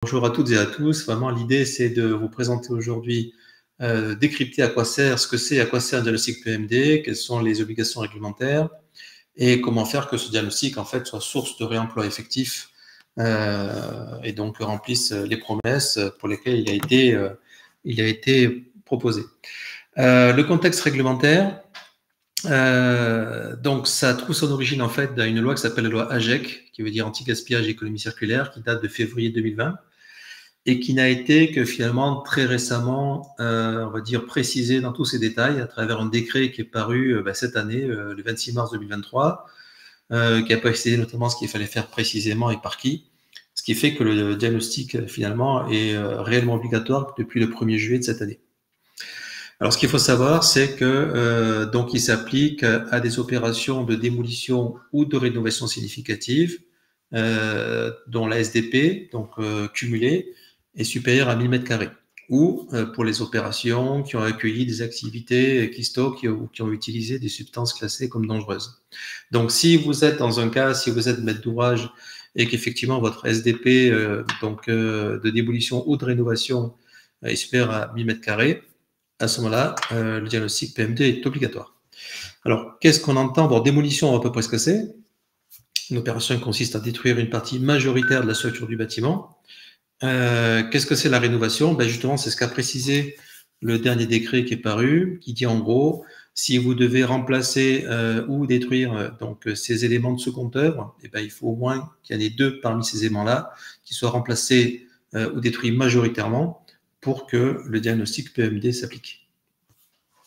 Bonjour à toutes et à tous. Vraiment, l'idée, c'est de vous présenter aujourd'hui, décrypter à quoi sert, ce que c'est, à quoi sert un diagnostic PMD, quelles sont les obligations réglementaires et comment faire que ce diagnostic, en fait, soit source de réemploi effectif et donc remplisse les promesses pour lesquelles il a été proposé. Le contexte réglementaire, donc ça trouve son origine en fait dans une loi qui s'appelle la loi AGEC, qui veut dire anti-gaspillage et économie circulaire, qui date de février 2020 et qui n'a été que finalement très récemment, on va dire, précisé dans tous ses détails à travers un décret qui est paru cette année, le 26 mars 2023, qui a précisé notamment ce qu'il fallait faire précisément et par qui, ce qui fait que le diagnostic finalement est réellement obligatoire depuis le 1er juillet de cette année. Alors, ce qu'il faut savoir, c'est que donc il s'applique à des opérations de démolition ou de rénovation significative, dont la SDP, donc cumulée, est supérieure à 1000 m², ou pour les opérations qui ont accueilli des activités qui stockent ou qui ont utilisé des substances classées comme dangereuses. Donc, si vous êtes dans un cas, si vous êtes maître d'ouvrage et qu'effectivement votre SDP de démolition ou de rénovation est supérieur à 1000 m², à ce moment-là, le diagnostic PMD est obligatoire. Alors, qu'est-ce qu'on entend? Bon, démolition, on voit à peu près ce que c'est. Une opération qui consiste à détruire une partie majoritaire de la structure du bâtiment. Qu'est-ce que c'est la rénovation? Ben justement, c'est ce qu'a précisé le dernier décret qui est paru, qui dit en gros, si vous devez remplacer ou détruire ces éléments de seconde œuvre, eh ben, il faut au moins qu'il y en ait 2 parmi ces éléments-là qui soient remplacés ou détruits majoritairement pour que le diagnostic PMD s'applique.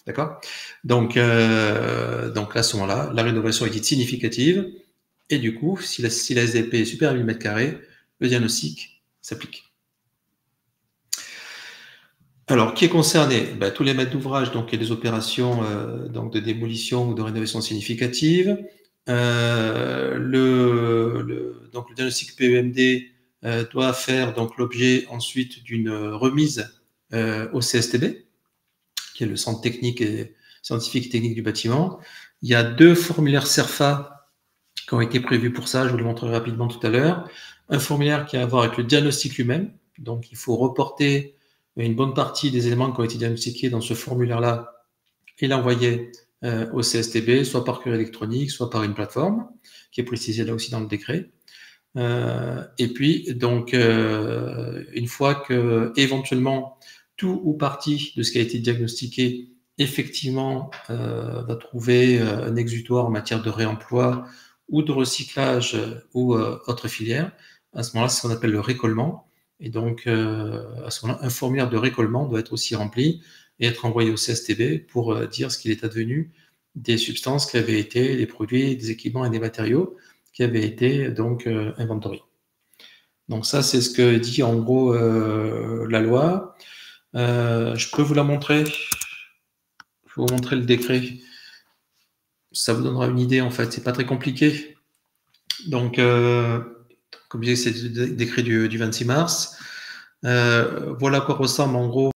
D'accord? Donc à ce moment-là, la rénovation est dite significative, et du coup, si la SDP est supérieure à 1000 m², le diagnostic s'applique. Alors, qui est concerné? Ben, tous les maîtres d'ouvrage, donc, et les opérations de démolition ou de rénovation significative. Donc, le diagnostic PEMD doit faire donc l'objet ensuite d'une remise au CSTB, qui est le centre technique et scientifique et technique du bâtiment. Il y a 2 formulaires CERFA qui ont été prévus pour ça, je vous le montrerai rapidement tout à l'heure. Un formulaire qui a à voir avec le diagnostic lui-même, donc il faut reporter une bonne partie des éléments qui ont été diagnostiqués dans ce formulaire-là et l'envoyer au CSTB, soit par courrier électronique, soit par une plateforme, qui est précisée là aussi dans le décret. Et puis, donc, une fois que, éventuellement, tout ou partie de ce qui a été diagnostiqué, effectivement, va trouver un exutoire en matière de réemploi ou de recyclage ou autre filière, à ce moment-là, c'est ce qu'on appelle le récollement. Et donc, à ce moment-là, un formulaire de récollement doit être aussi rempli et être envoyé au CSTB pour dire ce qu'il est advenu des substances qui avaient été, des produits, des équipements et des matériaux qui avaient été donc inventoriés. Donc ça, c'est ce que dit en gros la loi. Je peux vous la montrer. Je vais vous montrer le décret. Ça vous donnera une idée, en fait. C'est pas très compliqué. Donc, comme je disais, c'est le décret du 26 mars. Voilà à quoi ressemblent en gros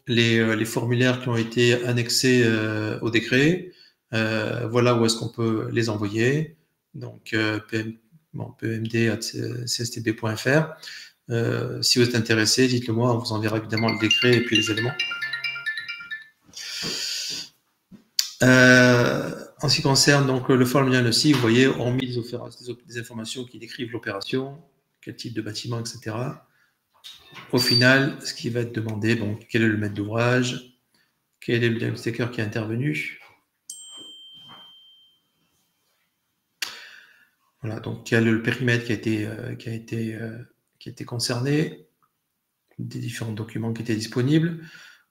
les formulaires qui ont été annexés au décret. Voilà où est-ce qu'on peut les envoyer. Donc, pmd@cstb.fr. Si vous êtes intéressé, dites-le moi, on vous enverra évidemment le décret et puis les éléments. En ce qui concerne donc le formulaire aussi, vous voyez, hormis des informations qui décrivent l'opération, quel type de bâtiment, etc. Au final, ce qui va être demandé, bon, quel est le maître d'ouvrage, quel est le diagnostiqueur qui est intervenu. Voilà, donc quel est le périmètre qui a été concerné, des différents documents qui étaient disponibles.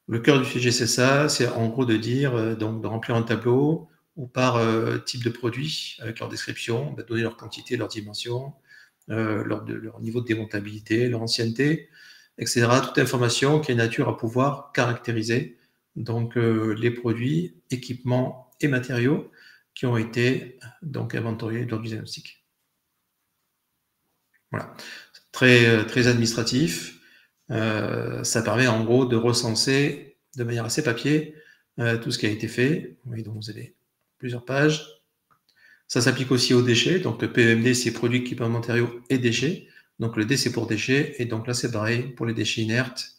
Le cœur du sujet, c'est ça, c'est en gros de dire, donc de remplir un tableau ou par type de produit, avec leur description, donner leur quantité, leur dimension, leur niveau de démontabilité, leur ancienneté, etc. Toute information qui est nature à pouvoir caractériser donc les produits, équipements et matériaux qui ont été donc inventoriés lors du diagnostic. Voilà, très administratif. Ça permet en gros de recenser de manière assez papier tout ce qui a été fait. Oui, donc vous avez plusieurs pages. Ça s'applique aussi aux déchets. Donc le PEMD, c'est produits, équipements, matériaux et déchets. Donc le D, c'est pour déchets. Et donc là, c'est pareil pour les déchets inertes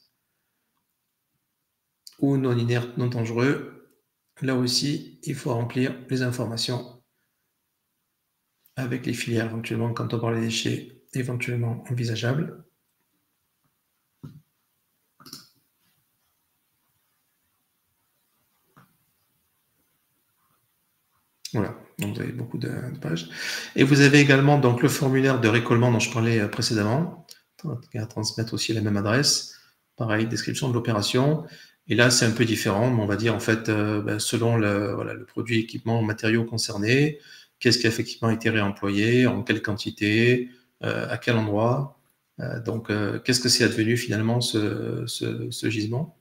ou non inertes, non dangereux. Là aussi, il faut remplir les informations avec les filières, éventuellement, quand on parle des déchets éventuellement envisageables. Voilà, donc vous avez beaucoup de pages. Et vous avez également donc, le formulaire de récollement dont je parlais précédemment, à transmettre aussi à la même adresse. Pareil, description de l'opération. Et là, c'est un peu différent, mais on va dire en fait, selon le produit, équipement, matériaux concernés, qu'est-ce qui a effectivement été réemployé, en quelle quantité, à quel endroit. Qu'est-ce que c'est advenu finalement ce gisement?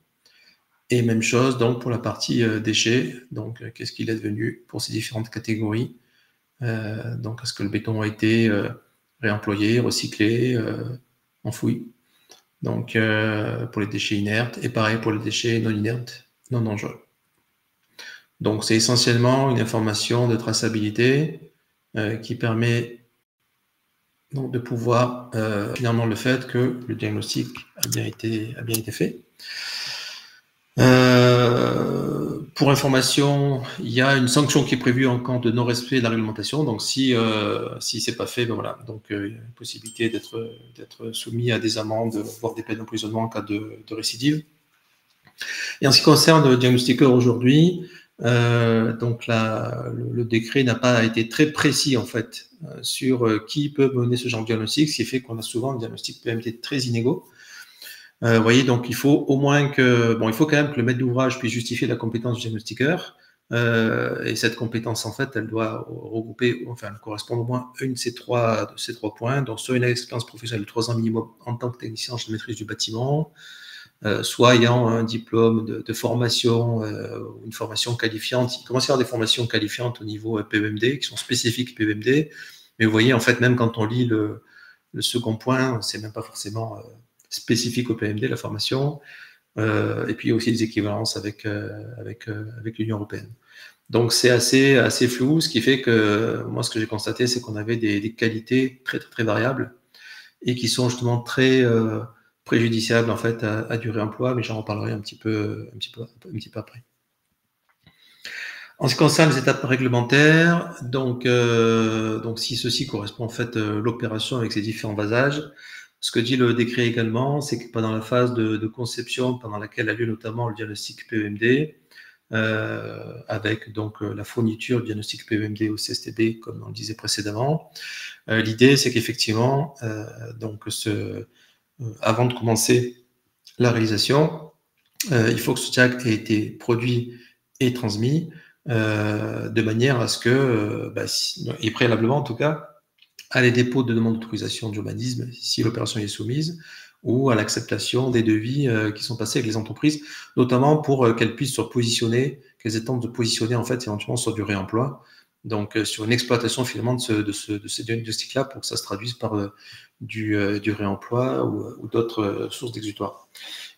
Et même chose donc pour la partie déchets, donc qu'est-ce qu'il est devenu pour ces différentes catégories. Donc est-ce que le béton a été réemployé, recyclé, enfoui. Donc pour les déchets inertes et pareil pour les déchets non inertes, non dangereux. Donc c'est essentiellement une information de traçabilité qui permet donc, de pouvoir finalement le fait que le diagnostic a bien été fait. Pour information, il y a une sanction qui est prévue en cas de non-respect de la réglementation. Donc, si c'est pas fait, ben voilà. Donc, il y a une possibilité d'être soumis à des amendes, voire des peines d'emprisonnement en cas de récidive. Et en ce qui concerne le diagnostiqueur aujourd'hui, donc le décret n'a pas été très précis en fait sur qui peut mener ce genre de diagnostic, ce qui fait qu'on a souvent un diagnostic PMD très inégaux. Vous voyez, donc il faut au moins il faut quand même que le maître d'ouvrage puisse justifier la compétence du diagnostiqueur. Et cette compétence, en fait, elle doit regrouper, enfin, elle correspond au moins à une de ces trois points. Donc, soit une expérience professionnelle de 3 ans minimum en tant que technicien en maîtrise du bâtiment, soit ayant un diplôme de formation, une formation qualifiante. Il commence à y avoir des formations qualifiantes au niveau PEMD, qui sont spécifiques PEMD. Mais vous voyez, en fait, même quand on lit le second point, c'est même pas forcément spécifique au PMD, la formation, et puis aussi des équivalences avec l'Union européenne. Donc c'est assez flou, ce qui fait que moi ce que j'ai constaté, c'est qu'on avait des qualités très très très variables et qui sont justement très préjudiciables en fait à du réemploi, mais j'en reparlerai un petit peu après. En ce qui concerne les étapes réglementaires, donc si ceci correspond en fait l'opération avec ses différents vasages, ce que dit le décret également, c'est que pendant la phase de conception, pendant laquelle a lieu notamment le diagnostic PEMD, avec donc la fourniture du diagnostic PEMD au CSTB, comme on le disait précédemment, l'idée c'est qu'effectivement, avant de commencer la réalisation, il faut que ce diag ait été produit et transmis de manière à ce que, et préalablement en tout cas, à les dépôts de demande d'autorisation d'urbanisme si l'opération est soumise, ou à l'acceptation des devis qui sont passés avec les entreprises, notamment pour qu'elles puissent se positionner, qu'elles aient tenté de positionner en fait éventuellement sur du réemploi, donc sur une exploitation finalement de ces diagnostics-là pour que ça se traduise par du réemploi ou d'autres sources d'exutoire.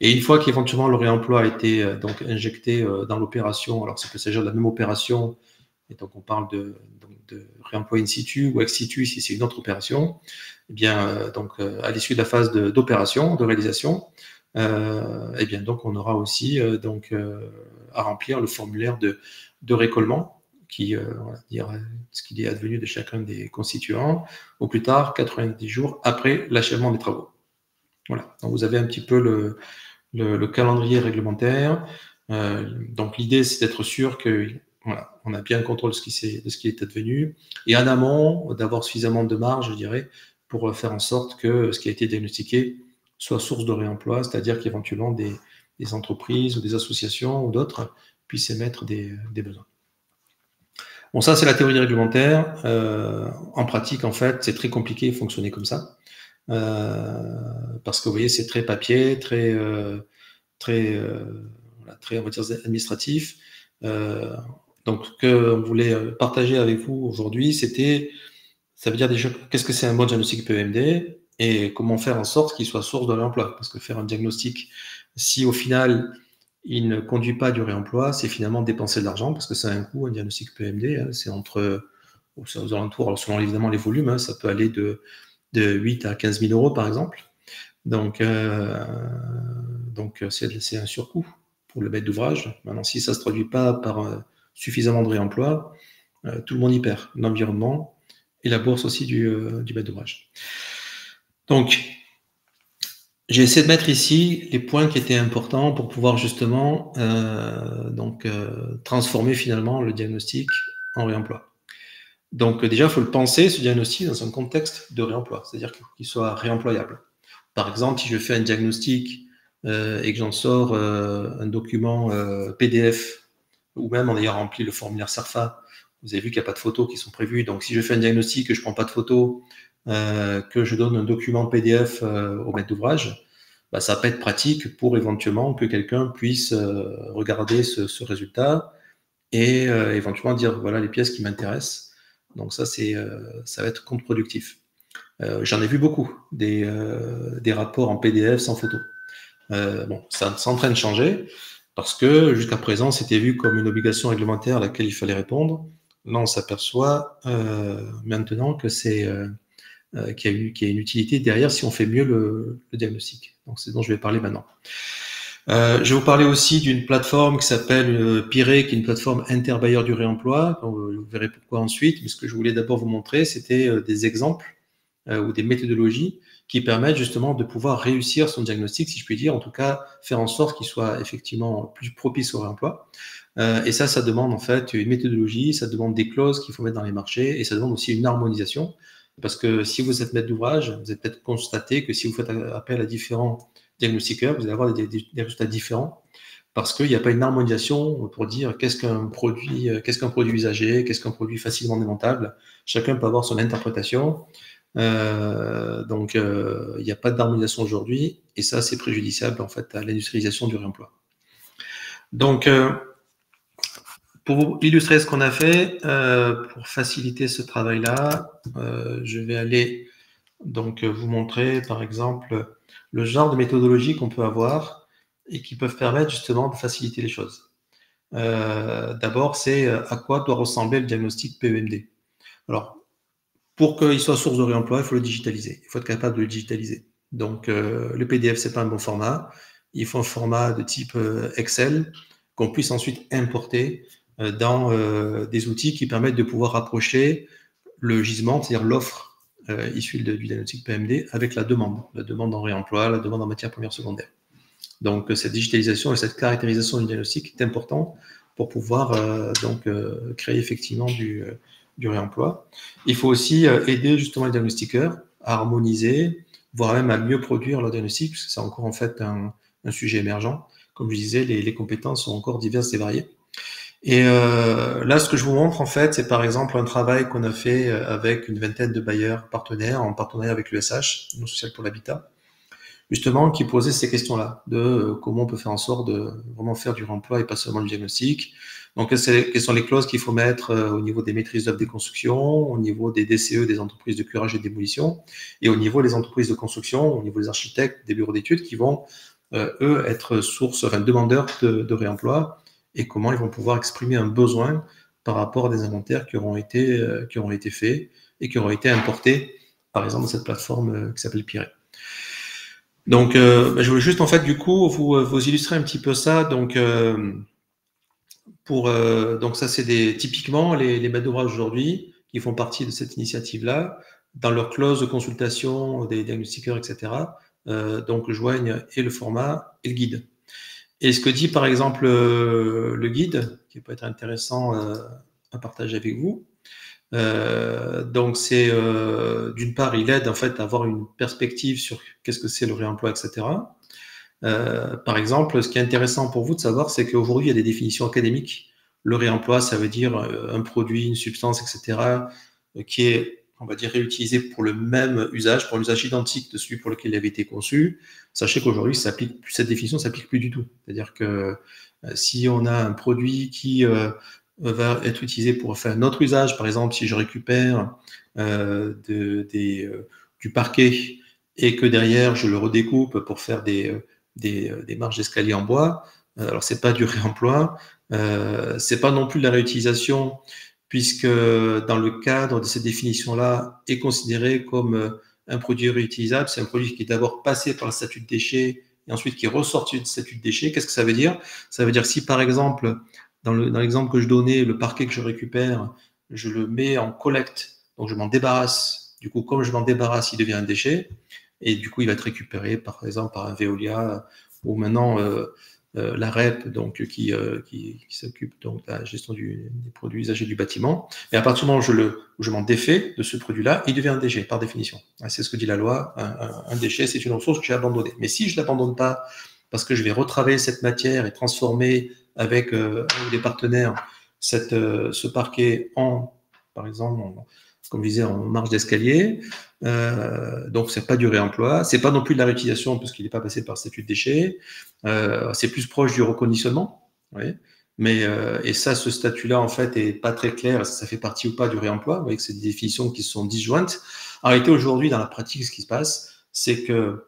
Et une fois qu'éventuellement le réemploi a été donc injecté dans l'opération, alors ça peut s'agir de la même opération, et donc on parle de réemploi in situ ou ex situ si c'est une autre opération, eh bien, à l'issue de la phase d'opération, de réalisation, eh bien, donc on aura aussi à remplir le formulaire de récollement qui dira ce qu'il est advenu de chacun des constituants, au plus tard 90 jours après l'achèvement des travaux. Voilà, donc vous avez un petit peu le calendrier réglementaire. Donc l'idée, c'est d'être sûr que voilà, on a bien le contrôle de ce qui est advenu, et en amont, d'avoir suffisamment de marge, je dirais, pour faire en sorte que ce qui a été diagnostiqué soit source de réemploi, c'est-à-dire qu'éventuellement des entreprises ou des associations ou d'autres puissent émettre des besoins. Bon, ça, c'est la théorie réglementaire. En pratique, en fait, c'est très compliqué de fonctionner comme ça, parce que vous voyez, c'est très papier, très on va dire, administratif. Donc, ce qu'on voulait partager avec vous aujourd'hui, ça veut dire déjà, qu'est-ce que c'est un bon diagnostic PEMD et comment faire en sorte qu'il soit source de réemploi. Parce que faire un diagnostic, si au final, il ne conduit pas du réemploi, c'est finalement dépenser de l'argent, parce que ça a un coût, un diagnostic PEMD, hein, c'est aux alentours, alors selon évidemment les volumes, hein, ça peut aller de de 8 à 15 000 euros, par exemple. Donc c'est un surcoût pour le maître d'ouvrage. Maintenant, si ça ne se traduit pas par suffisamment de réemploi, tout le monde y perd, l'environnement et la bourse aussi du maître d'ouvrage. Donc, j'ai essayé de mettre ici les points qui étaient importants pour pouvoir justement transformer finalement le diagnostic en réemploi. Donc déjà, il faut le penser, ce diagnostic, dans un contexte de réemploi, c'est-à-dire qu'il soit réemployable. Par exemple, si je fais un diagnostic et que j'en sors un document PDF, ou même en ayant rempli le formulaire CERFA, vous avez vu qu'il n'y a pas de photos qui sont prévues. Donc si je fais un diagnostic et je ne prends pas de photos, que je donne un document PDF au maître d'ouvrage, bah, ça va pas être pratique pour éventuellement que quelqu'un puisse regarder ce résultat et éventuellement dire voilà les pièces qui m'intéressent. Donc ça va être contre-productif. J'en ai vu beaucoup des rapports en PDF sans photo. Bon, ça c'est en train de changer parce que jusqu'à présent c'était vu comme une obligation réglementaire à laquelle il fallait répondre. Là on s'aperçoit maintenant que qu'il y a une utilité derrière si on fait mieux le diagnostic. Donc c'est dont je vais parler maintenant. Je vais vous parler aussi d'une plateforme qui s'appelle Piré, qui est une plateforme interbailleur du réemploi. Vous verrez pourquoi ensuite. Mais ce que je voulais d'abord vous montrer, c'était des exemples ou des méthodologies qui permettent justement de pouvoir réussir son diagnostic, si je puis dire, en tout cas faire en sorte qu'il soit effectivement plus propice au réemploi. Et ça demande en fait une méthodologie, ça demande des clauses qu'il faut mettre dans les marchés et ça demande aussi une harmonisation. Parce que si vous êtes maître d'ouvrage, vous avez peut-être constaté que si vous faites appel à différents diagnostiqueurs, vous allez avoir des résultats différents parce qu'il n'y a pas une harmonisation pour dire qu'est-ce qu'un produit usagé, qu'est-ce qu'un produit facilement démontable. Chacun peut avoir son interprétation. Donc, il n'y a pas d'harmonisation aujourd'hui et ça, c'est préjudiciable en fait à l'industrialisation du réemploi. Donc, pour vous illustrer ce qu'on a fait, pour faciliter ce travail-là, je vais aller donc vous montrer par exemple le genre de méthodologie qu'on peut avoir et qui peuvent permettre justement de faciliter les choses. D'abord, c'est à quoi doit ressembler le diagnostic PEMD. Alors, pour qu'il soit source de réemploi, il faut le digitaliser. Il faut être capable de le digitaliser. Donc, le PDF, c'est pas un bon format. Il faut un format de type Excel qu'on puisse ensuite importer dans des outils qui permettent de pouvoir rapprocher le gisement, c'est-à-dire l'offre issue du diagnostic PEMD avec la demande en réemploi, la demande en matière première secondaire. Donc, cette digitalisation et cette caractérisation du diagnostic est important pour pouvoir créer effectivement du réemploi. Il faut aussi aider justement les diagnostiqueurs à harmoniser, voire même à mieux produire leur diagnostic, parce que c'est encore en fait un sujet émergent. Comme je disais, les compétences sont encore diverses et variées. Et là, ce que je vous montre, en fait, c'est par exemple un travail qu'on a fait avec une vingtaine de bailleurs partenaires, en partenariat avec l'USH, Union sociale pour l'habitat, justement, qui posait ces questions-là, de comment on peut faire en sorte de vraiment faire du réemploi et pas seulement du diagnostic. Donc, quelles sont les clauses qu'il faut mettre au niveau des maîtrises d'œuvre des constructions, au niveau des DCE, des entreprises de curage et de démolition, et au niveau des entreprises de construction, au niveau des architectes, des bureaux d'études, qui vont, eux, être demandeurs de réemploi, et comment ils vont pouvoir exprimer un besoin par rapport à des inventaires qui auront été faits et qui auront été importés, par exemple, dans cette plateforme qui s'appelle Piré. Donc, je voulais juste en fait du coup vous illustrer un petit peu ça. Donc, donc ça c'est typiquement les maîtres d'ouvrage aujourd'hui qui font partie de cette initiative-là, dans leur clause de consultation des diagnostiqueurs, etc. Donc joignent et le format et le guide. Et ce que dit par exemple le guide, qui peut être intéressant à partager avec vous. Donc c'est d'une part, il aide en fait à avoir une perspective sur qu'est-ce que c'est le réemploi, etc. Par exemple, ce qui est intéressant pour vous de savoir, c'est qu'aujourd'hui, il y a des définitions académiques. Le réemploi, ça veut dire un produit, une substance, etc., qui est, on va dire, réutilisé pour le même usage, pour un usage identique de celui pour lequel il avait été conçu. Sachez qu'aujourd'hui, cette définition ne s'applique plus du tout. C'est-à-dire que si on a un produit qui va être utilisé pour faire un autre usage, par exemple, si je récupère du parquet et que derrière, je le redécoupe pour faire des marches d'escalier en bois. Alors, c'est pas du réemploi, c'est pas non plus de la réutilisation, puisque dans le cadre de cette définition-là, est considéré comme un produit réutilisable, c'est un produit qui est d'abord passé par le statut de déchet et ensuite qui est ressorti du statut de déchet. Qu'est-ce que ça veut dire? Ça veut dire si par exemple, dans l'exemple que je donnais, le parquet que je récupère, je le mets en collecte, donc je m'en débarrasse. Du coup, comme je m'en débarrasse, il devient un déchet et du coup, il va être récupéré par exemple par un Veolia ou maintenant la REP, donc, qui s'occupe donc de la gestion des produits usagés du bâtiment. Et à partir du moment où je m'en défais de ce produit-là, il devient un déchet, par définition. C'est ce que dit la loi, un déchet, c'est une ressource que j'ai abandonnée. Mais si je ne l'abandonne pas, parce que je vais retravailler cette matière et transformer avec des partenaires ce parquet en, par exemple, comme je disais, en marge d'escalier. Donc, c'est pas du réemploi. C'est pas non plus de la réutilisation parce qu'il n'est pas passé par statut de déchet. C'est plus proche du reconditionnement. Oui. Mais, et ça, ce statut-là, en fait, est pas très clair. Ça fait partie ou pas du réemploi. Vous voyez que c'est des définitions qui sont disjointes. En réalité, aujourd'hui, dans la pratique, ce qui se passe, c'est que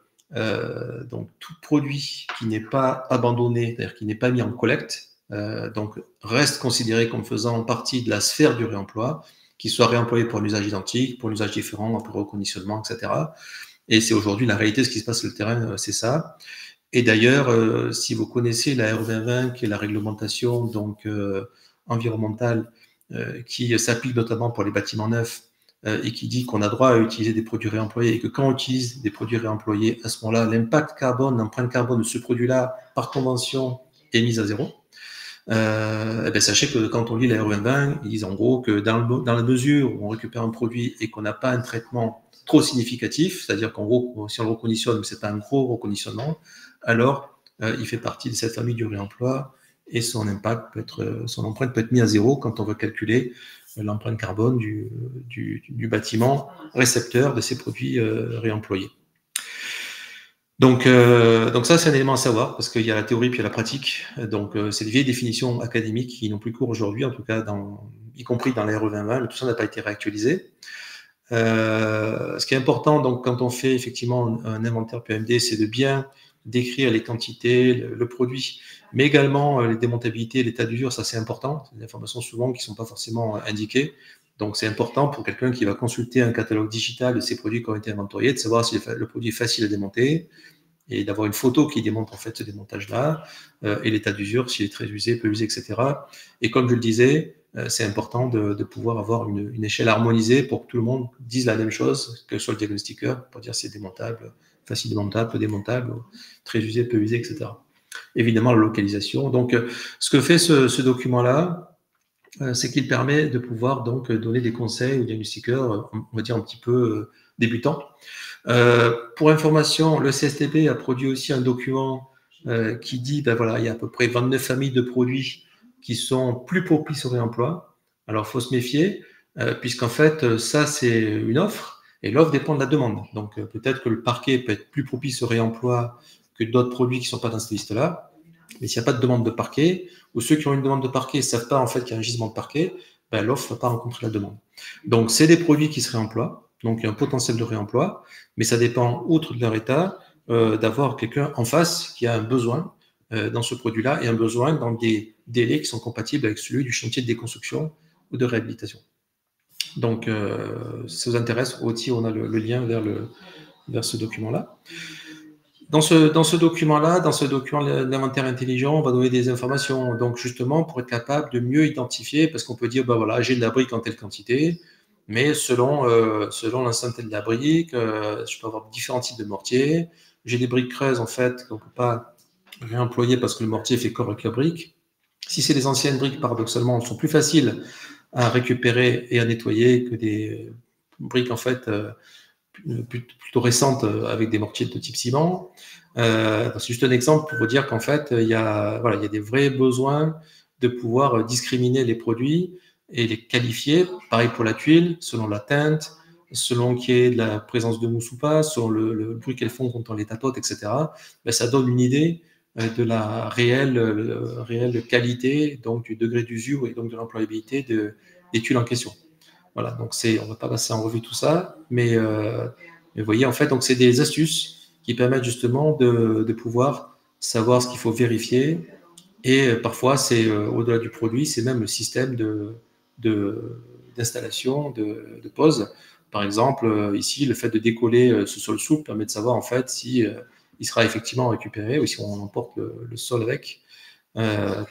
donc tout produit qui n'est pas abandonné, c'est-à-dire qui n'est pas mis en collecte, donc reste considéré comme faisant partie de la sphère du réemploi, qu'il soit réemployé pour un usage identique, pour un usage différent, pour reconditionnement, etc. Et c'est aujourd'hui la réalité, ce qui se passe sur le terrain, c'est ça. Et d'ailleurs, si vous connaissez la R2020, qui est la réglementation donc environnementale qui s'applique notamment pour les bâtiments neufs et qui dit qu'on a droit à utiliser des produits réemployés et que quand on utilise des produits réemployés, à ce moment-là, l'impact carbone, l'empreinte carbone de ce produit-là, par convention, est mise à zéro. Sachez que quand on lit la R2020, ils disent en gros que dans la mesure où on récupère un produit et qu'on n'a pas un traitement trop significatif, c'est-à-dire qu'en gros, si on le reconditionne, mais c'est pas un gros reconditionnement, alors il fait partie de cette famille du réemploi et son empreinte peut être mise à zéro quand on veut calculer l'empreinte carbone du bâtiment récepteur de ces produits réemployés. Donc ça, c'est un élément à savoir, parce qu'il y a la théorie puis il y a la pratique. Donc, c'est des vieilles définitions académiques qui n'ont plus cours aujourd'hui, en tout cas, y compris dans la RE 2020, mais tout ça n'a pas été réactualisé. Ce qui est important, donc, quand on fait effectivement un inventaire PMD, c'est de bien décrire les quantités, le produit, mais également les démontabilités, l'état d'usure, ça c'est important. C'est des informations souvent qui ne sont pas forcément indiquées. Donc, c'est important pour quelqu'un qui va consulter un catalogue digital de ces produits qui ont été inventoriés, de savoir si le produit est facile à démonter et d'avoir une photo qui démontre en fait ce démontage-là et l'état d'usure, s'il est très usé, peu usé, etc. Et comme je le disais, c'est important de pouvoir avoir une échelle harmonisée pour que tout le monde dise la même chose, que ce soit le diagnostiqueur, pour dire si c'est démontable, facile démontable, peu démontable, très usé, peu usé, etc. Évidemment, la localisation. Donc, ce que fait ce document-là, c'est qu'il permet de pouvoir donc donner des conseils aux diagnostiqueurs, on va dire un petit peu débutants. Pour information, le CSTB a produit aussi un document qui dit, ben voilà, il y a à peu près 29 familles de produits qui sont plus propices au réemploi. Alors, il faut se méfier, puisqu'en fait, ça, c'est une offre, et l'offre dépend de la demande. Donc, peut-être que le parquet peut être plus propice au réemploi que d'autres produits qui ne sont pas dans cette liste-là. Mais s'il n'y a pas de demande de parquet, ou ceux qui ont une demande de parquet ne savent pas en fait qu'il y a un gisement de parquet, ben, l'offre ne va pas rencontrer la demande. Donc, c'est des produits qui se réemploient, donc il y a un potentiel de réemploi, mais ça dépend, outre de leur état, d'avoir quelqu'un en face qui a un besoin dans ce produit-là et un besoin dans des délais qui sont compatibles avec celui du chantier de déconstruction ou de réhabilitation. Donc, si ça vous intéresse, aussi, on a le lien vers ce document-là. Dans ce document-là, dans ce document d'inventaire intelligent, on va donner des informations, donc justement pour être capable de mieux identifier, parce qu'on peut dire, ben voilà, j'ai de la brique en telle quantité, mais selon l'ancienneté de la brique, je peux avoir différents types de mortiers. J'ai des briques creuses, en fait, qu'on ne peut pas réemployer parce que le mortier fait corps avec la brique. Si c'est des anciennes briques, paradoxalement, elles sont plus faciles à récupérer et à nettoyer que des briques, en fait, plutôt récentes avec des mortiers de type ciment. C'est juste un exemple pour vous dire qu'en fait, il y a des vrais besoins de pouvoir discriminer les produits et les qualifier. Pareil pour la tuile, selon la teinte, selon qu'il y ait de la présence de mousse ou pas, selon le bruit qu'elles font quand on les tapote, etc. Ben, ça donne une idée de la réelle qualité, donc du degré d'usure et donc de l'employabilité des tuiles en question. Voilà, donc on ne va pas passer en revue tout ça, mais vous voyez, en fait, donc c'est des astuces qui permettent justement de pouvoir savoir ce qu'il faut vérifier. Et parfois, c'est au-delà du produit, c'est même le système d'installation, de pose, Par exemple, ici, le fait de décoller ce sol souple permet de savoir en fait si il sera effectivement récupéré ou si on emporte le sol avec.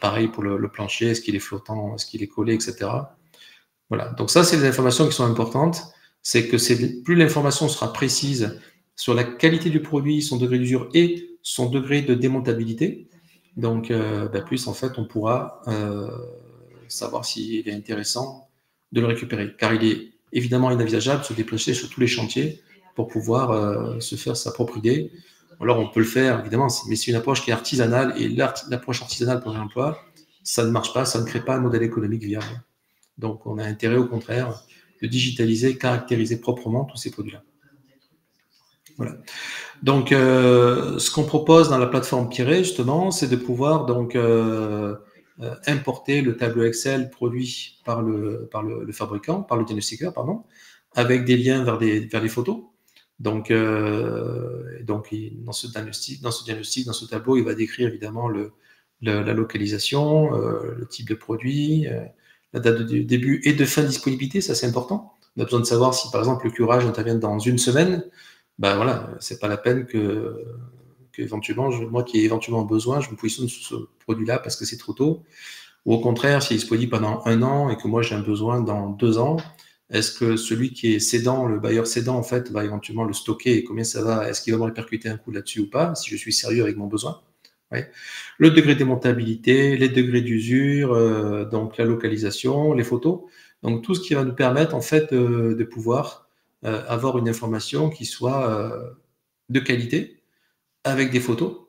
Pareil pour le plancher, est-ce qu'il est flottant, est-ce qu'il est collé, etc. Voilà, donc ça, c'est des informations qui sont importantes. C'est que plus l'information sera précise sur la qualité du produit, son degré d'usure et son degré de démontabilité, donc plus en fait on pourra savoir s'il est intéressant de le récupérer. Car il est évidemment inenvisageable de se déplacer sur tous les chantiers pour pouvoir se faire sa propre idée. Alors on peut le faire évidemment, mais c'est une approche qui est artisanale, et l'approche artisanale pour l'emploi, ça ne marche pas, ça ne crée pas un modèle économique viable. Donc, on a intérêt, au contraire, de digitaliser, caractériser proprement tous ces produits-là. Voilà. Donc, ce qu'on propose dans la plateforme Piré, justement, c'est de pouvoir donc importer le tableau Excel produit par le fabricant, par le diagnostiqueur, pardon, avec des liens vers les photos. Donc, dans ce diagnostic, dans ce tableau, il va décrire évidemment la localisation, le type de produit, la date de début et de fin de disponibilité, ça c'est important. On a besoin de savoir si par exemple le curage intervient dans une semaine, ben voilà, c'est pas la peine que éventuellement, moi qui ai éventuellement besoin, je me positionne sur ce produit-là parce que c'est trop tôt. Ou au contraire, s'il est disponible pendant 1 an et que moi j'ai un besoin dans 2 ans, est-ce que celui qui est cédant, le bailleur cédant, en fait, va éventuellement le stocker et combien ça va, est-ce qu'il va me répercuter un coût là-dessus ou pas, si je suis sérieux avec mon besoin? Ouais. Le degré de démontabilité, les degrés d'usure, donc la localisation, les photos. Donc tout ce qui va nous permettre en fait de pouvoir avoir une information qui soit de qualité, avec des photos,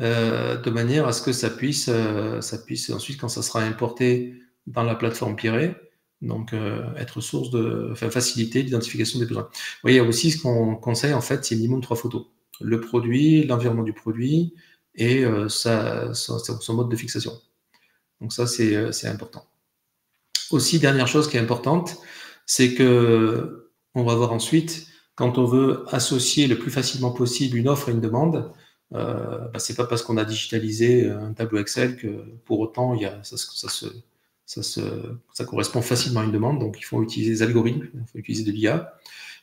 de manière à ce que ça puisse ensuite, quand ça sera importé dans la plateforme Piré, donc être source faciliter l'identification des besoins. Vous voyez, aussi ce qu'on conseille en fait, c'est minimum 3 photos. Le produit, l'environnement du produit, et son mode de fixation. Donc ça, c'est important. Aussi, dernière chose qui est importante, c'est que on va voir ensuite, quand on veut associer le plus facilement possible une offre à une demande, c'est pas parce qu'on a digitalisé un tableau Excel que pour autant ça correspond facilement à une demande. Donc il faut utiliser des algorithmes, il faut utiliser de l'IA,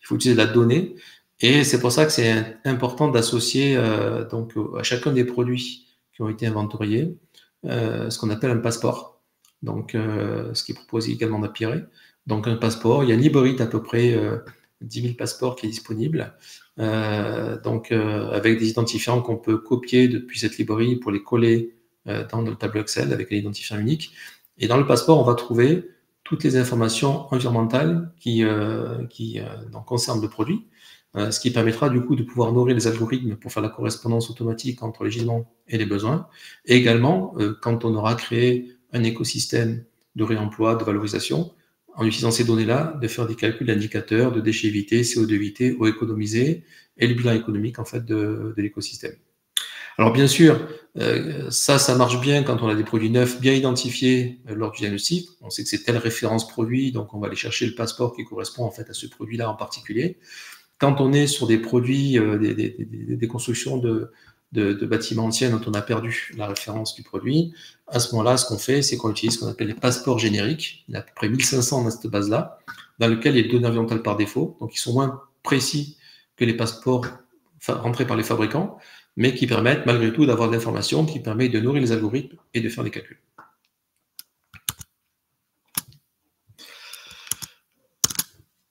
il faut utiliser de la donnée. Et c'est pour ça que c'est important d'associer donc à chacun des produits qui ont été inventoriés ce qu'on appelle un passeport. Donc, ce qui est proposé également d'Apiré. Donc, un passeport, il y a une librairie d'à peu près 10 000 passeports qui est disponible, avec des identifiants qu'on peut copier depuis cette librairie pour les coller dans le tableau Excel avec un identifiant unique. Et dans le passeport, on va trouver toutes les informations environnementales qui concernent le produit. Ce qui permettra du coup de pouvoir nourrir les algorithmes pour faire la correspondance automatique entre les gisements et les besoins. Et également, quand on aura créé un écosystème de réemploi, de valorisation, en utilisant ces données-là, de faire des calculs d'indicateurs de déchets évités, CO2 évités, eau économisée, et le bilan économique en fait de l'écosystème. Alors bien sûr, ça marche bien quand on a des produits neufs bien identifiés lors du diagnostic. On sait que c'est telle référence produit, donc on va aller chercher le passeport qui correspond en fait à ce produit-là en particulier. Quand on est sur des produits, des constructions de bâtiments anciens dont on a perdu la référence du produit, à ce moment-là, ce qu'on fait, c'est qu'on utilise ce qu'on appelle les passeports génériques. Il y a à peu près 1500 dans cette base-là, dans lequel il y a les données environnementales par défaut, donc ils sont moins précis que les passeports rentrés par les fabricants, mais qui permettent malgré tout d'avoir de l'information qui permet de nourrir les algorithmes et de faire des calculs.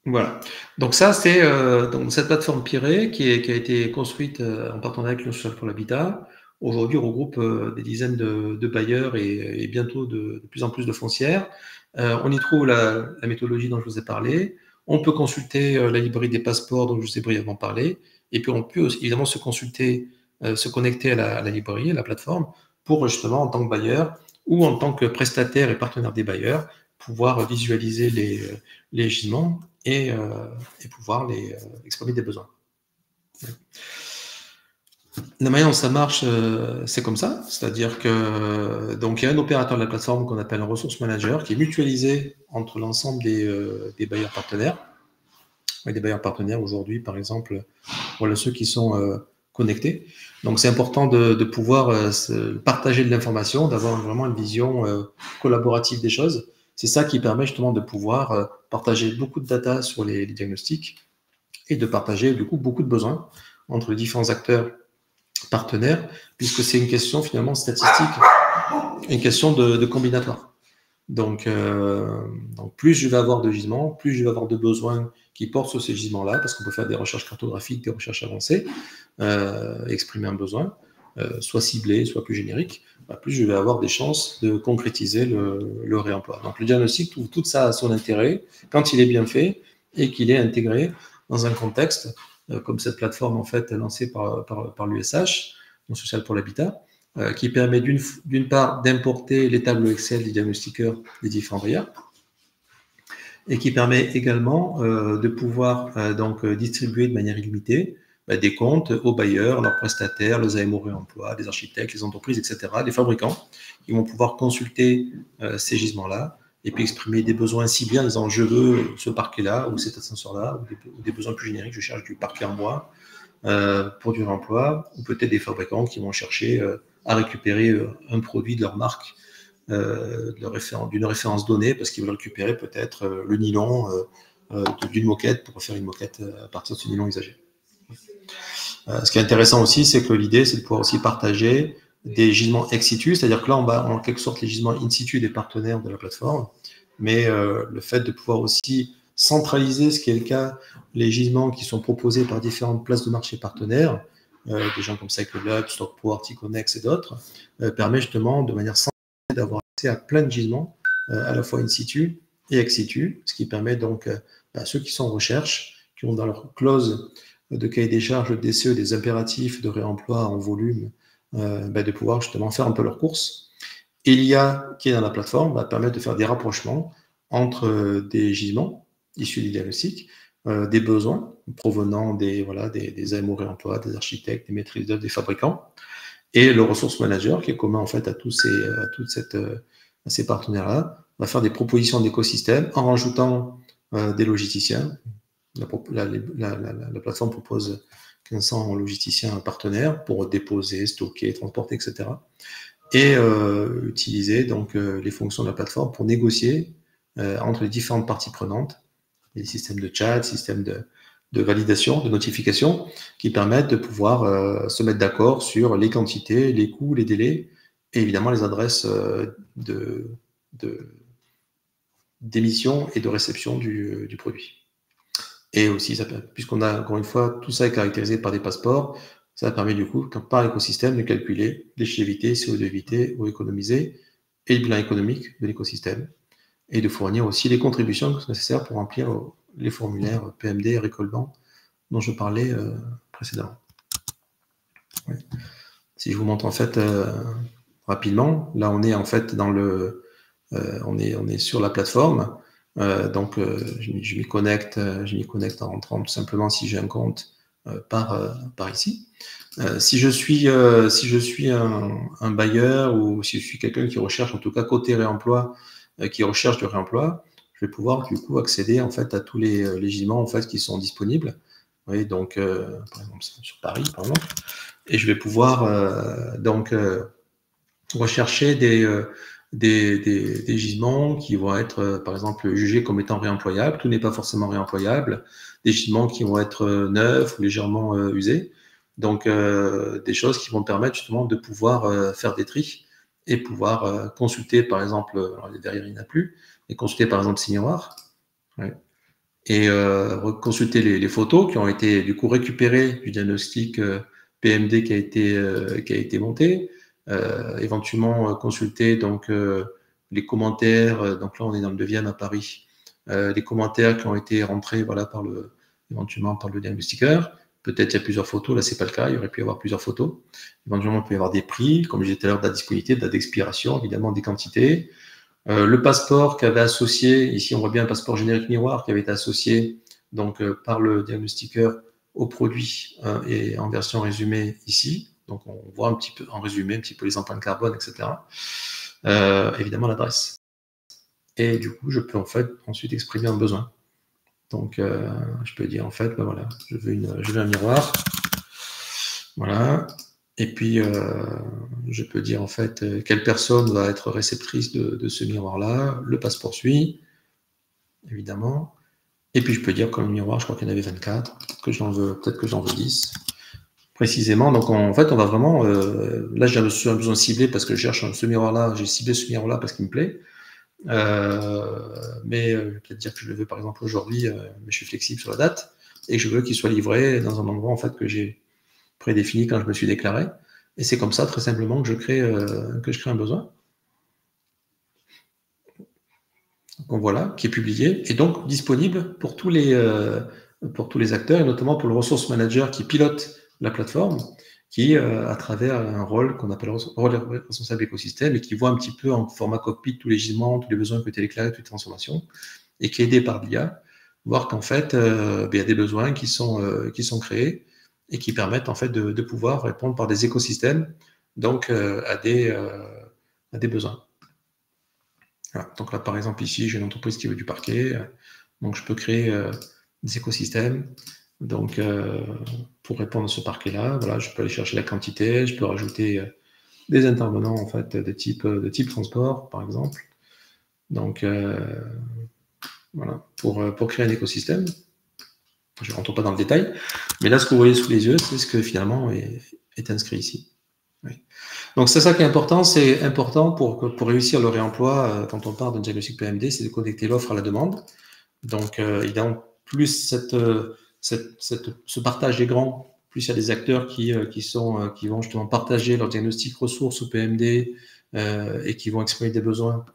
Voilà. Donc ça, c'est donc cette plateforme Piré qui a été construite en partenariat avec l'Union sociale pour l'habitat. Aujourd'hui, regroupe des dizaines de bailleurs et bientôt de plus en plus de foncières. On y trouve la méthodologie dont je vous ai parlé. On peut consulter la librairie des passeports dont je vous ai brièvement parlé. Et puis on peut aussi, évidemment se connecter à la librairie, à la plateforme, pour justement en tant que bailleur ou en tant que prestataire et partenaire des bailleurs, pouvoir visualiser les gisements et pouvoir exprimer des besoins. La manière dont ça marche, c'est comme ça, c'est-à-dire que donc il y a un opérateur de la plateforme qu'on appelle un ressource manager qui est mutualisé entre l'ensemble des bailleurs partenaires. Et des bailleurs partenaires aujourd'hui, par exemple, voilà ceux qui sont connectés. Donc c'est important de pouvoir partager de l'information, d'avoir vraiment une vision collaborative des choses. C'est ça qui permet justement de pouvoir partager beaucoup de data sur les diagnostics et de partager du coup beaucoup de besoins entre les différents acteurs partenaires, puisque c'est une question finalement statistique, une question de combinatoire. Donc, plus je vais avoir de gisements, plus je vais avoir de besoins qui portent sur ces gisements-là, parce qu'on peut faire des recherches cartographiques, des recherches avancées, exprimer un besoin, soit ciblé, soit plus générique, plus je vais avoir des chances de concrétiser le réemploi. Donc le diagnostic trouve tout ça à son intérêt quand il est bien fait et qu'il est intégré dans un contexte comme cette plateforme en fait lancée par l'USH, Fonds social pour l'habitat, qui permet d'une part d'importer les tableaux Excel des diagnostiqueurs des différents bailleurs et qui permet également de pouvoir donc distribuer de manière illimitée des comptes aux bailleurs, leurs prestataires, les AMO réemploi, les architectes, les entreprises, etc., les fabricants, qui vont pouvoir consulter ces gisements-là et puis exprimer des besoins ciblés en disant je veux ce parquet-là ou cet ascenseur-là, ou des besoins plus génériques, je cherche du parquet en bois pour du réemploi, ou peut-être des fabricants qui vont chercher à récupérer un produit de leur marque d'une référence donnée parce qu'ils veulent récupérer peut-être le nylon d'une moquette pour faire une moquette à partir de ce nylon usagé. Ce qui est intéressant aussi, c'est que l'idée, c'est de pouvoir aussi partager des gisements ex situ, c'est-à-dire que là, on va en quelque sorte les gisements in situ des partenaires de la plateforme, mais le fait de pouvoir aussi centraliser, ce qui est le cas, les gisements qui sont proposés par différentes places de marché partenaires, des gens comme Cyclelab, Stockport, Ticonex et d'autres, permet justement de manière centralisée d'avoir accès à plein de gisements, à la fois in situ et ex situ, ce qui permet donc à ceux qui sont en recherche, qui ont dans leur clause de cahier des charges, le DCE, des impératifs de réemploi en volume, de pouvoir justement faire un peu leur course. Et l'IA qui est dans la plateforme va permettre de faire des rapprochements entre des gisements issus des diagnostics, des besoins provenant des AMO réemploi, des architectes, des maîtrises d'œuvre, des fabricants, et le ressource manager qui est commun en fait à ces partenaires-là, va faire des propositions d'écosystème en rajoutant des logisticiens. La plateforme propose 1500 logisticiens partenaires pour déposer, stocker, transporter, etc. Et utiliser donc les fonctions de la plateforme pour négocier entre les différentes parties prenantes, les systèmes de chat, systèmes de validation, de notification, qui permettent de pouvoir se mettre d'accord sur les quantités, les coûts, les délais, et évidemment les adresses d'émission et de réception du produit. Et aussi, puisqu'on a, encore une fois, tout ça est caractérisé par des passeports, ça permet du coup, par l'écosystème, de calculer l'échelle-évité, CO2-évité ou économisé, et le bilan économique de l'écosystème, et de fournir aussi les contributions nécessaires pour remplir les formulaires PMD et récollement dont je parlais précédemment. Ouais. Si je vous montre en fait rapidement, là on est en fait dans on est sur la plateforme. Donc, je m'y connecte en rentrant tout simplement si j'ai un compte par ici. Si je suis un bailleur ou si je suis quelqu'un qui recherche, en tout cas côté réemploi, qui recherche du réemploi, je vais pouvoir du coup accéder en fait à tous les gisements en fait qui sont disponibles. Oui, donc par exemple sur Paris par exemple, et je vais pouvoir rechercher des gisements qui vont être, par exemple, jugés comme étant réemployables. Tout n'est pas forcément réemployable. Des gisements qui vont être neufs ou légèrement usés. Donc, des choses qui vont permettre justement de pouvoir faire des tris et pouvoir consulter, par exemple, alors derrière il n'y en a plus, et consulter, par exemple, ces miroirs. Ouais. Et consulter les photos qui ont été, du coup, récupérées du diagnostic PMD qui a été monté. Éventuellement consulter donc les commentaires. Donc là, on est dans le 9e à Paris. Les commentaires qui ont été rentrés, voilà, éventuellement par le diagnostiqueur. Peut-être il y a plusieurs photos. Là, c'est pas le cas. Il y aurait pu y avoir plusieurs photos. Éventuellement, il peut y avoir des prix, comme je disais tout à l'heure, date de disponibilité, date d'expiration, évidemment des quantités. Le passeport qu'avait associé, ici on voit bien un passeport générique miroir qui avait été associé donc par le diagnostiqueur au produit et en version résumée ici. Donc on voit un petit peu en résumé un petit peu les empreintes carbone, etc. Évidemment l'adresse. Et du coup je peux en fait ensuite exprimer un besoin. Donc je peux dire en fait ben voilà, je veux un miroir. Voilà. Et puis, je peux dire en fait quelle personne va être réceptrice de ce miroir-là. Le passeport suit, évidemment. Et puis je peux dire comme miroir, je crois qu'il y en avait 24, peut-être que j'en veux 10 précisément. Donc en fait, on va vraiment, là j'ai un besoin ciblé parce que je cherche ce miroir-là, j'ai ciblé ce miroir-là parce qu'il me plaît. Mais je vais peut-être dire que je le veux par exemple aujourd'hui, mais je suis flexible sur la date et que je veux qu'il soit livré dans un endroit en fait que j'ai prédéfini quand je me suis déclaré. Et c'est comme ça très simplement que je crée un besoin. Donc voilà, qui est publié et donc disponible pour tous les acteurs et notamment pour le ressource manager qui pilote la plateforme, qui à travers un rôle qu'on appelle rôle responsable écosystème et qui voit un petit peu en format cockpit tous les gisements, tous les besoins qui ont été déclarés, toutes les transformations et qui est aidé par l'IA, voir qu'en fait il y a des besoins qui sont créés et qui permettent en fait de pouvoir répondre par des écosystèmes donc à des besoins. Voilà. Donc là, par exemple, ici, j'ai une entreprise qui veut du parquet. Donc, je peux créer des écosystèmes donc, pour répondre à ce parquet-là. Voilà, je peux aller chercher la quantité, je peux rajouter des intervenants en fait, de type transport, par exemple. Donc, voilà, pour créer un écosystème. Je ne rentre pas dans le détail. Mais là, ce que vous voyez sous les yeux, c'est ce que finalement est inscrit ici. Oui. Donc, c'est ça qui est important. C'est important pour réussir le réemploi, quand on parle d'un diagnostic PMD, c'est de connecter l'offre à la demande. Donc, évidemment, plus ce partage est grand, plus il y a des acteurs qui vont justement partager leur diagnostic ressources ou PMD et qui vont exprimer des besoins,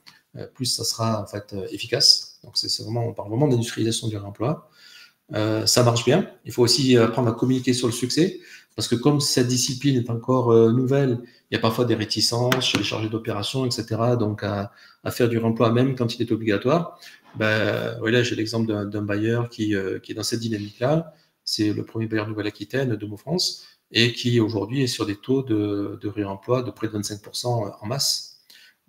plus ça sera en fait efficace. Donc, on parle vraiment d'industrialisation du réemploi. Ça marche bien. Il faut aussi apprendre à communiquer sur le succès, parce que comme cette discipline est encore nouvelle, il y a parfois des réticences chez les chargés d'opération, etc. Donc à faire du réemploi même quand il est obligatoire. Voilà, j'ai l'exemple d'un bailleur qui est dans cette dynamique-là. C'est le premier bailleur Nouvelle-Aquitaine de France et qui aujourd'hui est sur des taux de réemploi de près de 25% en masse.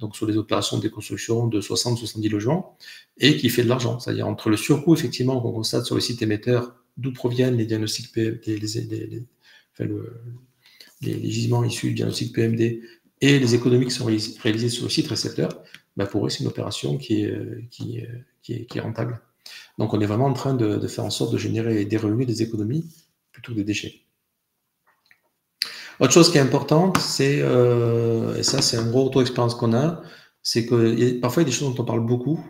Donc sur des opérations de déconstruction de 60-70 logements, et qui fait de l'argent. C'est-à-dire entre le surcoût, effectivement, qu'on constate sur le site émetteur, d'où proviennent les diagnostics les gisements issus du diagnostic PMD, et les économies qui sont réalisées sur le site récepteur, pour eux, c'est une opération qui est rentable. Donc on est vraiment en train de faire en sorte de générer des revenus, des économies, plutôt que des déchets. Autre chose qui est importante, c'est, et ça c'est un gros retour d'expérience qu'on a, c'est que parfois il y a des choses dont on parle beaucoup,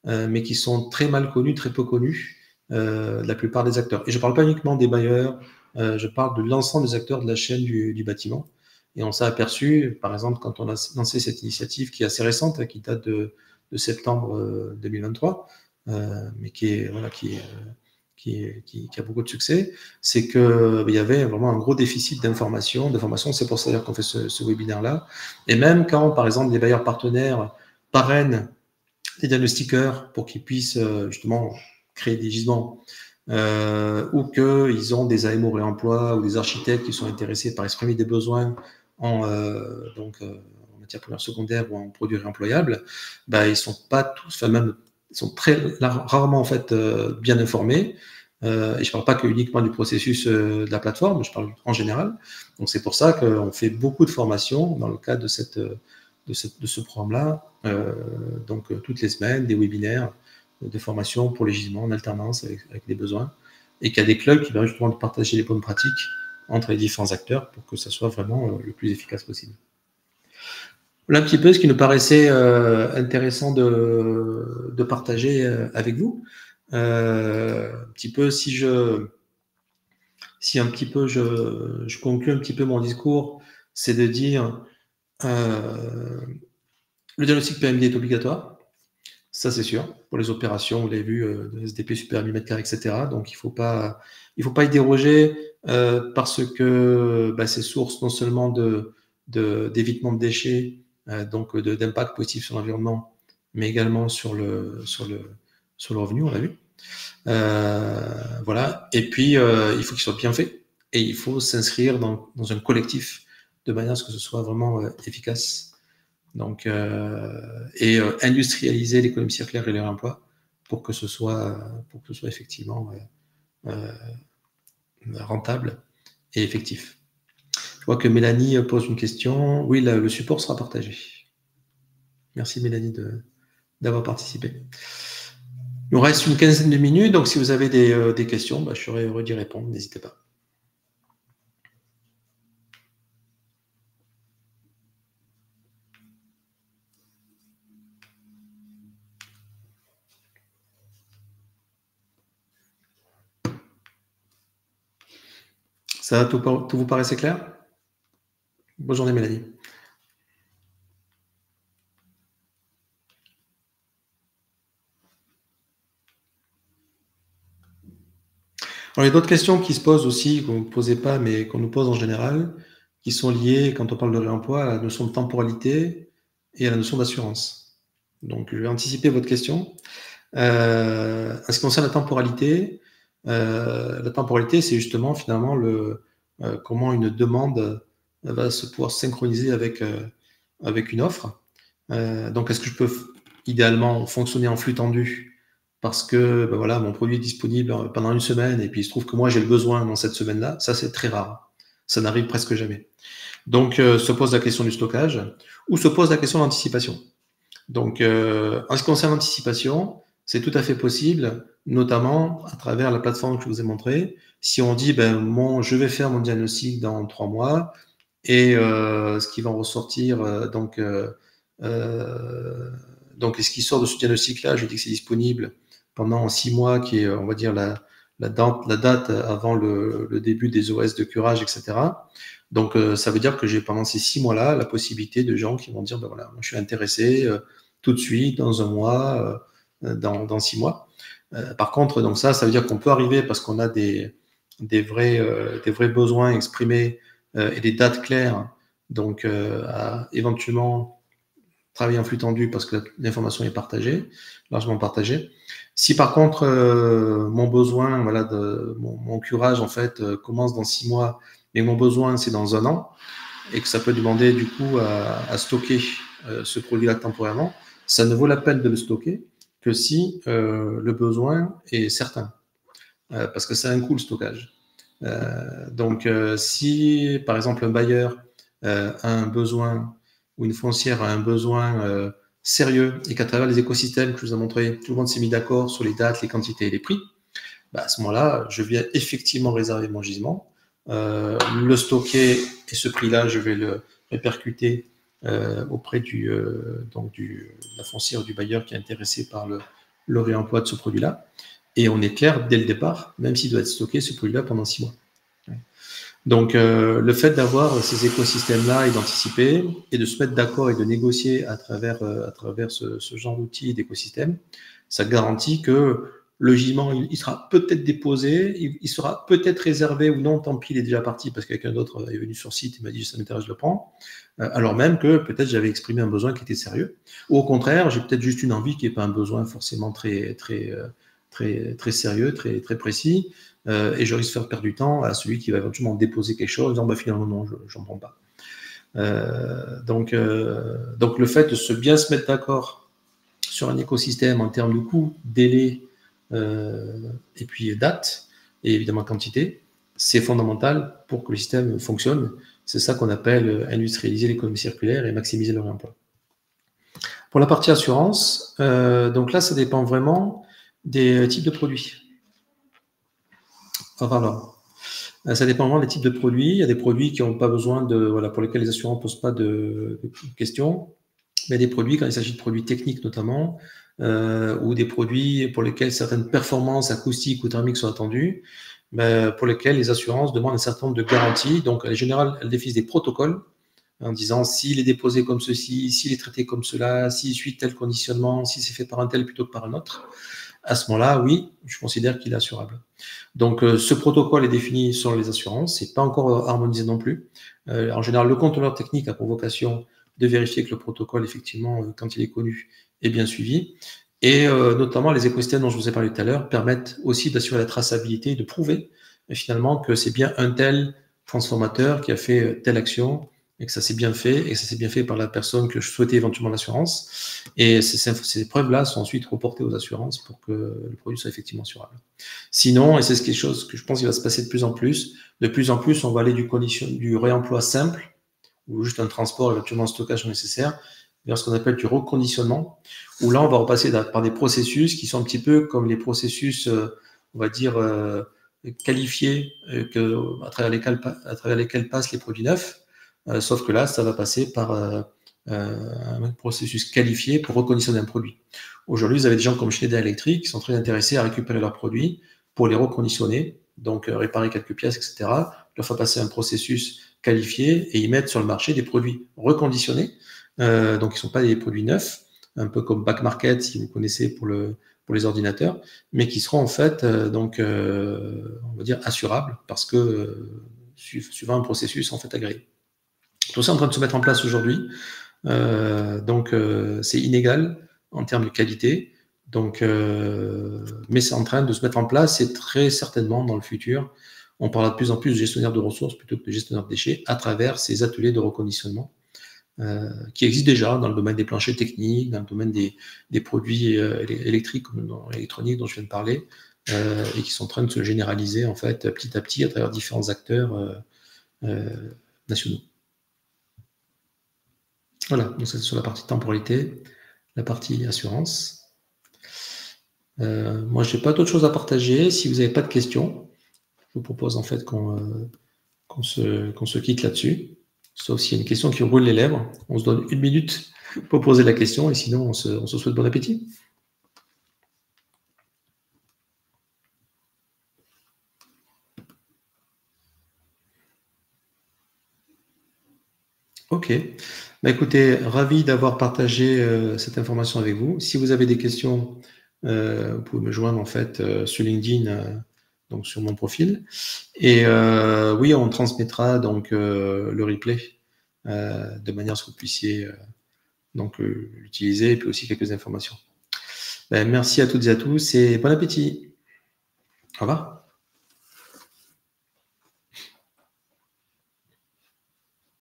mais qui sont très mal connues, très peu connues, de la plupart des acteurs. Et je ne parle pas uniquement des bailleurs, je parle de l'ensemble des acteurs de la chaîne du bâtiment. Et on s'est aperçu, par exemple, quand on a lancé cette initiative qui est assez récente, qui date de septembre 2023, mais qui a beaucoup de succès, c'est qu'il y avait vraiment un gros déficit d'information. C'est pour ça qu'on fait ce webinaire-là. Et même quand, par exemple, les bailleurs partenaires parrainent les diagnostiqueurs pour qu'ils puissent justement créer des gisements, ou qu'ils ont des AMO réemploi ou des architectes qui sont intéressés par exprimer des besoins en matière première secondaire ou en produits réemployables, ils sont pas tous, enfin même ils sont rarement en fait bien informés. Et je ne parle pas que uniquement du processus de la plateforme, je parle en général. Donc c'est pour ça qu'on fait beaucoup de formations dans le cadre de ce programme-là. Donc toutes les semaines, des webinaires, des formations pour les gisements en alternance avec des besoins, et qu'il y a des clubs qui permettent justement de partager les bonnes pratiques entre les différents acteurs pour que ça soit vraiment le plus efficace possible. Voilà un petit peu ce qui nous paraissait intéressant de partager avec vous. Un petit peu si un petit peu je conclue un petit peu mon discours, c'est de dire le diagnostic PMD est obligatoire, ça c'est sûr, pour les opérations, vous l'avez vu, de SDP supérieur à 1000 m², etc. Donc il ne faut pas y déroger parce que c'est source non seulement d'évitement de déchets, donc d'impact positif sur l'environnement, mais également sur le revenu, on l'a vu. Voilà. Et puis, il faut qu'il soit bien fait et il faut s'inscrire dans un collectif de manière à ce que ce soit vraiment efficace. Donc, et industrialiser l'économie circulaire et le réemploi pour que ce soit effectivement rentable et effectif. Je vois que Mélanie pose une question. Oui, le support sera partagé. Merci Mélanie d'avoir participé. nous reste une quinzaine de minutes, donc si vous avez des questions, je serai heureux d'y répondre, n'hésitez pas. Ça, tout vous paraissait clair? Bonne journée, Mélanie. Alors, il y a d'autres questions qui se posent aussi, qu'on ne posait pas, mais qu'on nous pose en général, qui sont liées, quand on parle de réemploi, à la notion de temporalité et à la notion d'assurance. Donc, je vais anticiper votre question. En ce qui concerne la temporalité, c'est justement finalement comment une demande va se pouvoir synchroniser avec une offre. Donc, est-ce que je peux idéalement fonctionner en flux tendu parce que voilà, mon produit est disponible pendant une semaine et puis il se trouve que moi j'ai le besoin dans cette semaine-là? Ça, c'est très rare. Ça n'arrive presque jamais. Donc, se pose la question du stockage ou se pose la question de l'anticipation. Donc, en ce qui concerne l'anticipation, c'est tout à fait possible, notamment à travers la plateforme que je vous ai montrée. Si on dit, je vais faire mon diagnostic dans 3 mois et ce qui va en ressortir, donc, ce qui sort de ce diagnostic-là, je dis que c'est disponible pendant 6 mois, qui est, on va dire, la date avant le début des OS de curage, etc. Donc, ça veut dire que j'ai pendant ces 6 mois-là la possibilité de gens qui vont dire, voilà, moi, je suis intéressé tout de suite, dans 1 mois, dans 6 mois. Par contre, donc ça veut dire qu'on peut arriver, parce qu'on a des vrais besoins exprimés et des dates claires, donc à éventuellement travailler en flux tendu parce que l'information est partagée, largement partagée. Si par contre mon besoin, voilà, mon curage en fait commence dans 6 mois, mais mon besoin c'est dans 1 an, et que ça peut demander du coup à stocker ce produit-là temporairement, ça ne vaut la peine de le stocker que si le besoin est certain, parce que ça a un coût le stockage. Donc si par exemple un bailleur a un besoin ou une foncière a un besoin sérieux et qu'à travers les écosystèmes que je vous ai montré, tout le monde s'est mis d'accord sur les dates, les quantités et les prix, à ce moment-là, je viens effectivement réserver mon gisement, le stocker, et ce prix-là, je vais le répercuter auprès de la foncière ou du bailleur qui est intéressé par le réemploi de ce produit-là. Et on est clair dès le départ, même s'il doit être stocké, ce produit-là, pendant 6 mois. Donc, le fait d'avoir ces écosystèmes-là et d'anticiper et de se mettre d'accord et de négocier à travers ce genre d'outils et d'écosystèmes, ça garantit que le gisement, il sera peut-être déposé, il sera peut-être réservé ou non, tant pis, il est déjà parti parce que quelqu'un d'autre est venu sur site et m'a dit ça m'intéresse, je le prends, alors même que peut-être j'avais exprimé un besoin qui était sérieux. Ou au contraire, j'ai peut-être juste une envie qui n'est pas un besoin forcément très sérieux, très précis, et je risque de faire perdre du temps à celui qui va éventuellement déposer quelque chose en disant finalement non, je n'en prends pas. Donc le fait de bien se mettre d'accord sur un écosystème en termes de coût, délai, et puis date, et évidemment quantité, c'est fondamental pour que le système fonctionne. C'est ça qu'on appelle industrialiser l'économie circulaire et maximiser le réemploi. Pour la partie assurance, donc là, ça dépend vraiment des types de produits. Ça dépend vraiment des types de produits. Il y a des produits qui n'ont pas besoin pour lesquels les assurants ne posent pas de questions. Il y a des produits, quand il s'agit de produits techniques notamment, ou des produits pour lesquels certaines performances acoustiques ou thermiques sont attendues, pour lesquels les assurances demandent un certain nombre de garanties. Donc, en général, elles définissent des protocoles en disant s'il est déposé comme ceci, s'il est traité comme cela, s'il suit tel conditionnement, si c'est fait par un tel plutôt que par un autre. À ce moment-là, oui, je considère qu'il est assurable. Donc, ce protocole est défini sur les assurances. C'est pas encore harmonisé non plus. En général, le contrôleur technique a pour vocation de vérifier que le protocole, effectivement, quand il est connu, est bien suivi. Et notamment, les écosystèmes dont je vous ai parlé tout à l'heure permettent aussi d'assurer la traçabilité et de prouver finalement que c'est bien un tel transformateur qui a fait telle action et que ça s'est bien fait, et que ça s'est bien fait par la personne que je souhaitais éventuellement l'assurance. Et ces preuves-là sont ensuite reportées aux assurances pour que le produit soit effectivement assurable. Sinon, et c'est quelque chose que je pense qu'il va se passer de plus en plus, on va aller du réemploi simple, ou juste un transport, éventuellement un stockage nécessaire, vers ce qu'on appelle du reconditionnement, où là, on va repasser par des processus qui sont un petit peu comme les processus, on va dire, qualifiés à travers lesquels passent les produits neufs, sauf que là, ça va passer par un processus qualifié pour reconditionner un produit. Aujourd'hui, vous avez des gens comme Schneider Electric qui sont très intéressés à récupérer leurs produits pour les reconditionner, donc réparer quelques pièces, etc. Leur faire passer un processus qualifié et ils mettent sur le marché des produits reconditionnés, donc ils ne sont pas des produits neufs, un peu comme Back Market, si vous connaissez pour les ordinateurs, mais qui seront en fait on va dire assurables parce que suivant un processus en fait agréé. Tout ça est en train de se mettre en place aujourd'hui. C'est inégal en termes de qualité. Mais c'est en train de se mettre en place et très certainement dans le futur, on parlera de plus en plus de gestionnaires de ressources plutôt que de gestionnaires de déchets à travers ces ateliers de reconditionnement qui existent déjà dans le domaine des planchers techniques, dans le domaine des produits électriques, électroniques dont je viens de parler, et qui sont en train de se généraliser en fait petit à petit à travers différents acteurs nationaux. Voilà, donc c'est sur la partie temporalité, la partie assurance. Moi, je n'ai pas d'autre chose à partager. Si vous n'avez pas de questions, je vous propose en fait qu'on se quitte là-dessus. Sauf s'il y a une question qui roule les lèvres. On se donne 1 minute pour poser la question et sinon, on se souhaite bon appétit. Ok. Bah, écoutez, ravi d'avoir partagé cette information avec vous. Si vous avez des questions, vous pouvez me joindre en fait sur LinkedIn, donc sur mon profil. Et oui, on transmettra donc le replay de manière à ce que vous puissiez l'utiliser et puis aussi quelques informations. Ben, merci à toutes et à tous et bon appétit. Au revoir.